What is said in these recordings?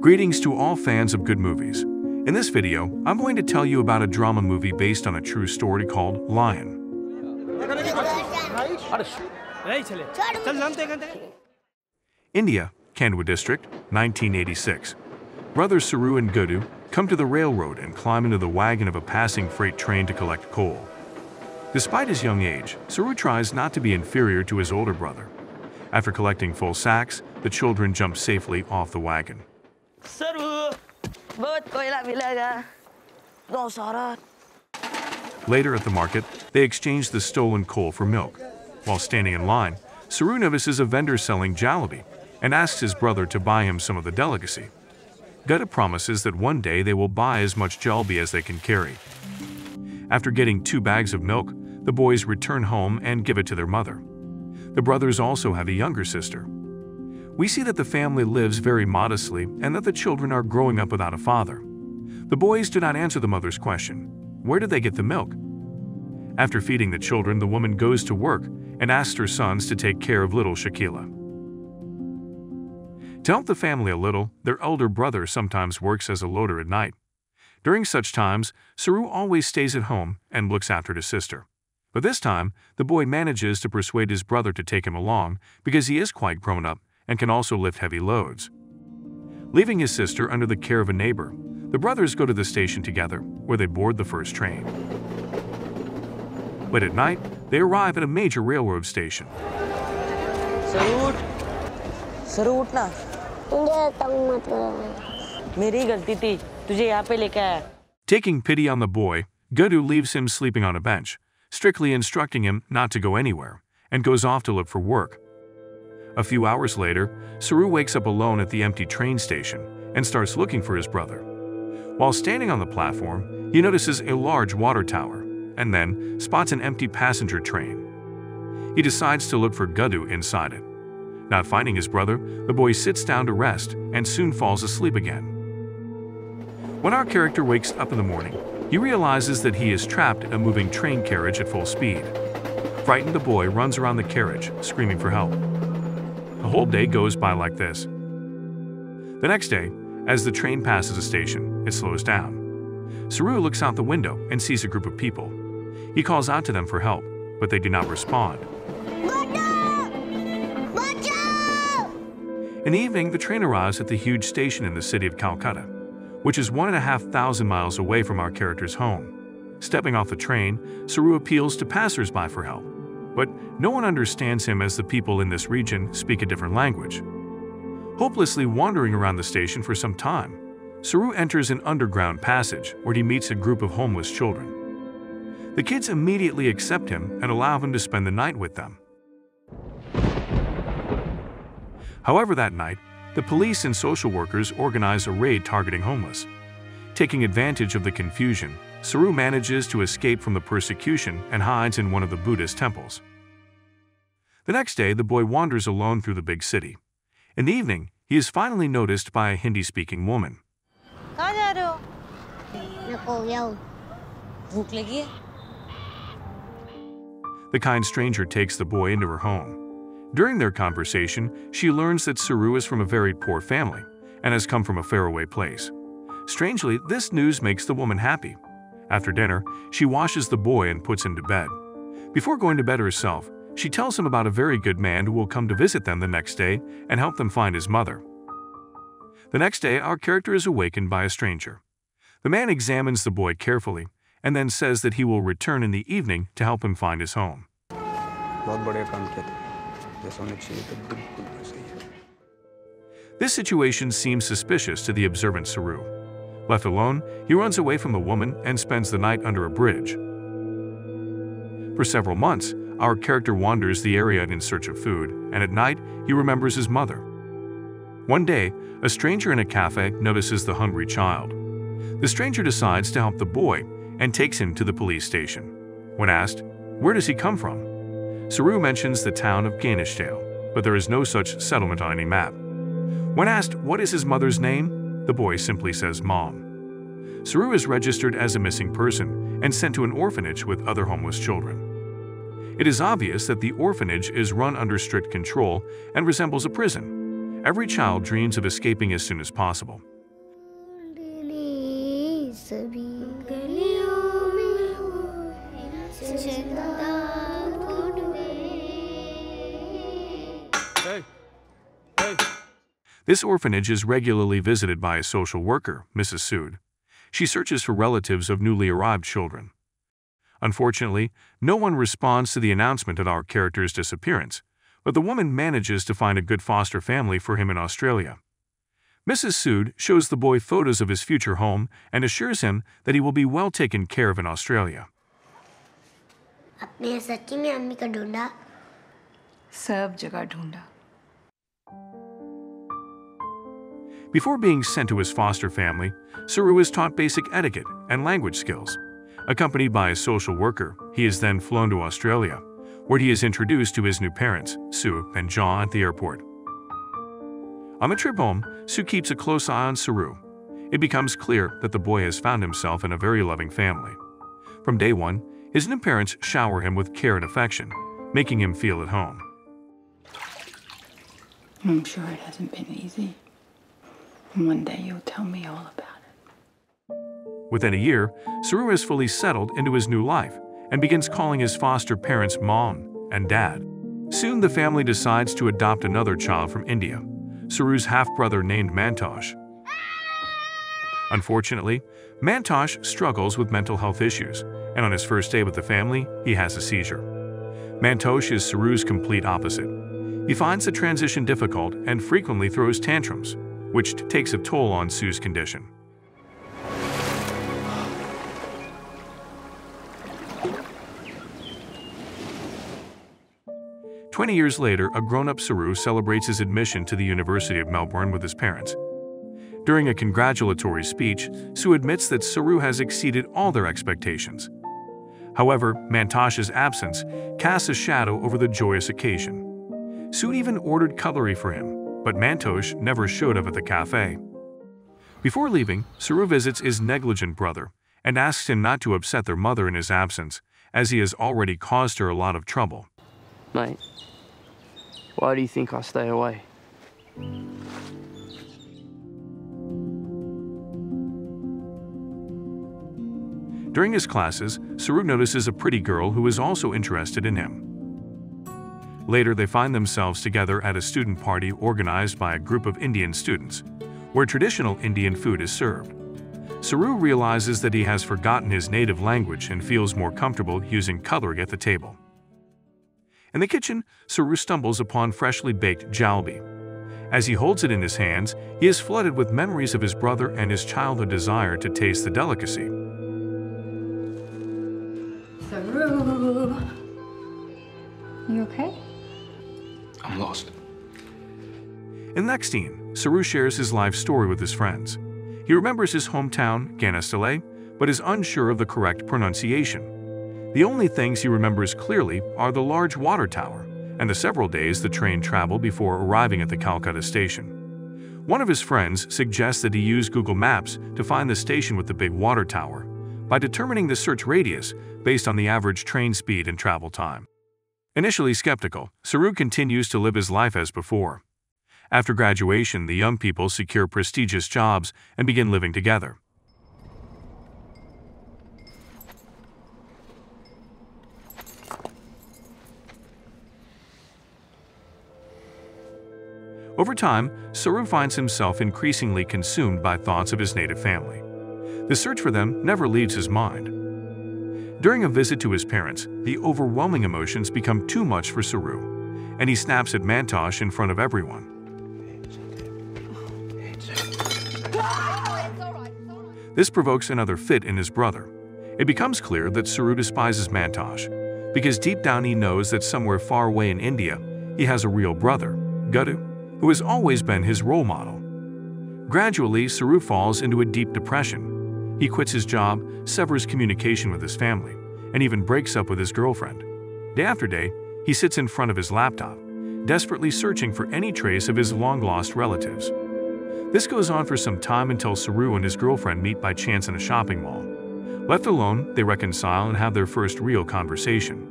Greetings to all fans of good movies. In this video, I'm going to tell you about a drama movie based on a true story called Lion. India, Kandwa district, 1986. Brothers Saru and Gudu come to the railroad and climb into the wagon of a passing freight train to collect coal. Despite his young age, Saru tries not to be inferior to his older brother. After collecting full sacks, the children jump safely off the wagon. Later at the market, they exchange the stolen coal for milk. While standing in line, Saru notices a vendor selling jalebi and asks his brother to buy him some of the delicacy. Gudu promises that one day they will buy as much jalebi as they can carry. After getting 2 bags of milk, the boys return home and give it to their mother. The brothers also have a younger sister. We see that the family lives very modestly and that the children are growing up without a father. The boys do not answer the mother's question. Where did they get the milk? After feeding the children, the woman goes to work and asks her sons to take care of little Shakila. To help the family a little, their elder brother sometimes works as a loader at night. During such times, Saru always stays at home and looks after his sister. But this time, the boy manages to persuade his brother to take him along because he is quite grown up and can also lift heavy loads. Leaving his sister under the care of a neighbor, the brothers go to the station together, where they board the first train. Late at night, they arrive at a major railroad station. Saru, उठना। मेरी गलती थी, तुझे यहाँ पे लेके आया। Taking pity on the boy, Gudu leaves him sleeping on a bench, strictly instructing him not to go anywhere, and goes off to look for work. A few hours later, Saru wakes up alone at the empty train station and starts looking for his brother. While standing on the platform, he notices a large water tower and then spots an empty passenger train. He decides to look for Gudu inside it. Not finding his brother, the boy sits down to rest and soon falls asleep again. When our character wakes up in the morning, he realizes that he is trapped in a moving train carriage at full speed. Frightened, the boy runs around the carriage, screaming for help. The whole day goes by like this. The next day, as the train passes a station, it slows down. Saru looks out the window and sees a group of people. He calls out to them for help, but they do not respond. In the evening, the train arrives at the huge station in the city of Kolkata, which is 1,500 miles away from our character's home. Stepping off the train, Saru appeals to passers-by for help. But no one understands him as the people in this region speak a different language. Hopelessly wandering around the station for some time, Saru enters an underground passage where he meets a group of homeless children. The kids immediately accept him and allow him to spend the night with them. However, that night, the police and social workers organize a raid targeting homeless. Taking advantage of the confusion, Saru manages to escape from the persecution and hides in one of the Buddhist temples. The next day, the boy wanders alone through the big city. In the evening, he is finally noticed by a Hindi-speaking woman. The kind stranger takes the boy into her home. During their conversation, she learns that Saru is from a very poor family and has come from a faraway place. Strangely, this news makes the woman happy. After dinner, she washes the boy and puts him to bed. Before going to bed herself, she tells him about a very good man who will come to visit them the next day and help them find his mother. The next day, our character is awakened by a stranger. The man examines the boy carefully and then says that he will return in the evening to help him find his home. This situation seems suspicious to the observant Saru. Left alone, he runs away from the woman and spends the night under a bridge. For several months, our character wanders the area in search of food, and at night, he remembers his mother. One day, a stranger in a cafe notices the hungry child. The stranger decides to help the boy and takes him to the police station. When asked, where does he come from? Saru mentions the town of Gainesdale, but there is no such settlement on any map. When asked what is his mother's name, the boy simply says Mom. Saru is registered as a missing person and sent to an orphanage with other homeless children. It is obvious that the orphanage is run under strict control and resembles a prison. Every child dreams of escaping as soon as possible, सभी गलियों में वो चंदा ढूंढे। This orphanage is regularly visited by a social worker, Mrs. Sood. She searches for relatives of newly arrived children. Unfortunately, no one responds to the announcement of our character's disappearance, but the woman manages to find a good foster family for him in Australia. Mrs. Sood shows the boy photos of his future home and assures him that he will be well taken care of in Australia. आपने सच्ची में अम्मी का ढूंढा? सब जगह ढूंढा। Before being sent to his foster family, Saru is taught basic etiquette and language skills. Accompanied by a social worker, he is then flown to Australia, where he is introduced to his new parents, Sue and John, at the airport. On the trip home, Sue keeps a close eye on Saru. It becomes clear that the boy has found himself in a very loving family. From day one, his new parents shower him with care and affection, making him feel at home. I'm sure it hasn't been easy. One day you'll tell me all about it. Within a year, Saru is fully settled into his new life and begins calling his foster parents Mom and Dad. Soon the family decides to adopt another child from India, Saru's half-brother named Mantosh. Unfortunately, Mantosh struggles with mental health issues, and on his first day with the family, he has a seizure. Mantosh is Saru's complete opposite. He finds the transition difficult and frequently throws tantrums, which takes a toll on Sue's condition. "20 years later, a grown-up Saru celebrates his admission to the University of Melbourne with his parents. During a congratulatory speech, Sue admits that Saru has exceeded all their expectations. However, Mantosh's absence casts a shadow over the joyous occasion. Sue even ordered cutlery for him, but Mantosh never showed up at the cafe. Before leaving, Saru visits his negligent brother and asks him not to upset their mother in his absence, as he has already caused her a lot of trouble. Mate, why do you think I stay away? During his classes, Saru notices a pretty girl who is also interested in him. Later, they find themselves together at a student party organized by a group of Indian students, where traditional Indian food is served. Saru realizes that he has forgotten his native language and feels more comfortable using cutlery at the table. In the kitchen, Saru stumbles upon freshly baked jalbi. As he holds it in his hands, he is flooded with memories of his brother and his childhood desire to taste the delicacy. Saru, you okay? I'm lost. In the next scene, Saru shares his life story with his friends. He remembers his hometown, Ganastale, but is unsure of the correct pronunciation. The only things he remembers clearly are the large water tower and the several days the train traveled before arriving at the Kolkata station. One of his friends suggests that he use Google Maps to find the station with the big water tower by determining the search radius based on the average train speed and travel time. Initially skeptical, Saru continues to live his life as before. After graduation, the young people secure prestigious jobs and begin living together. Over time, Saru finds himself increasingly consumed by thoughts of his native family. The search for them never leaves his mind. During a visit to his parents, the overwhelming emotions become too much for Saru, and he snaps at Mantosh in front of everyone. This provokes another fit in his brother. It becomes clear that Saru despises Mantosh, because deep down he knows that somewhere far away in India, he has a real brother, Guru, who has always been his role model. Gradually, Saru falls into a deep depression. He quits his job, severs communication with his family, and even breaks up with his girlfriend. Day after day, he sits in front of his laptop, desperately searching for any trace of his long-lost relatives. This goes on for some time until Saru and his girlfriend meet by chance in a shopping mall. Left alone, they reconcile and have their first real conversation.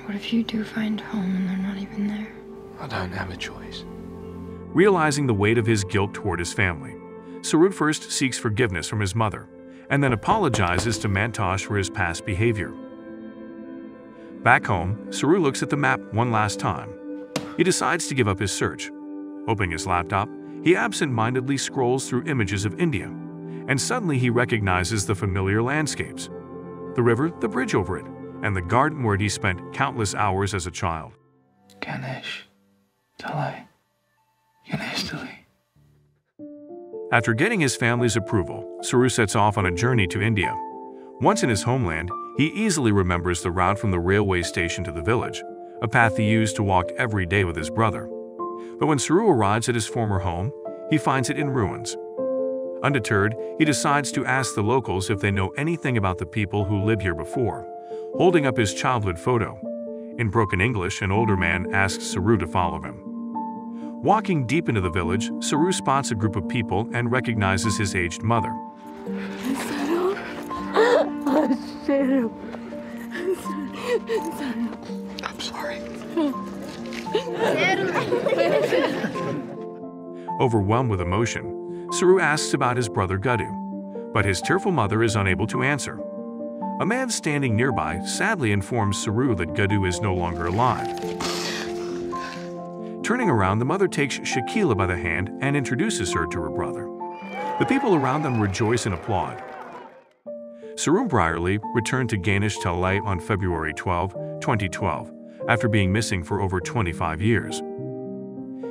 What if you do find home and they're not even there? I don't have a choice. Realizing the weight of his guilt toward his family, Saru first seeks forgiveness from his mother, and then apologizes to Mantosh for his past behavior. Back home, Saru looks at the map one last time. He decides to give up his search. Opening his laptop, he absent-mindedly scrolls through images of India, and suddenly he recognizes the familiar landscapes: the river, the bridge over it, and the garden where he spent countless hours as a child. Ganesh, Talai, Ganesh Talai. After getting his family's approval, Saru sets off on a journey to India. Once in his homeland, he easily remembers the route from the railway station to the village, a path he used to walk every day with his brother. But when Saru arrives at his former home, he finds it in ruins. Undeterred, he decides to ask the locals if they know anything about the people who lived here before, holding up his childhood photo. In broken English, an older man asks Saru to follow him. Walking deep into the village, Saru spots a group of people and recognizes his aged mother. I'm sorry. Overwhelmed with emotion, Saru asks about his brother Gadu, but his tearful mother is unable to answer. A man standing nearby sadly informs Saru that Gadu is no longer alive. Turning around, the mother takes Shakila by the hand and introduces her to her brother. The people around them rejoice and applaud. Saru Brierley returned to Ganesh Talai on February 12, 2012, after being missing for over 25 years.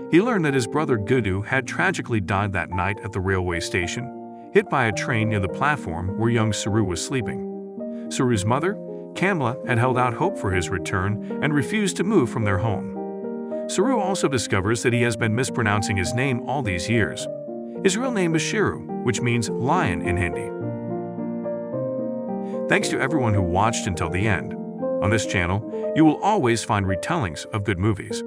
He learned that his brother Gadu had tragically died that night at the railway station, hit by a train near the platform where young Saru was sleeping. Saru's mother, Kamla, had held out hope for his return and refused to move from their home. Saru also discovers that he has been mispronouncing his name all these years. His real name is Shiru, which means lion in Hindi. Thanks to everyone who watched until the end. On this channel, you will always find retellings of good movies.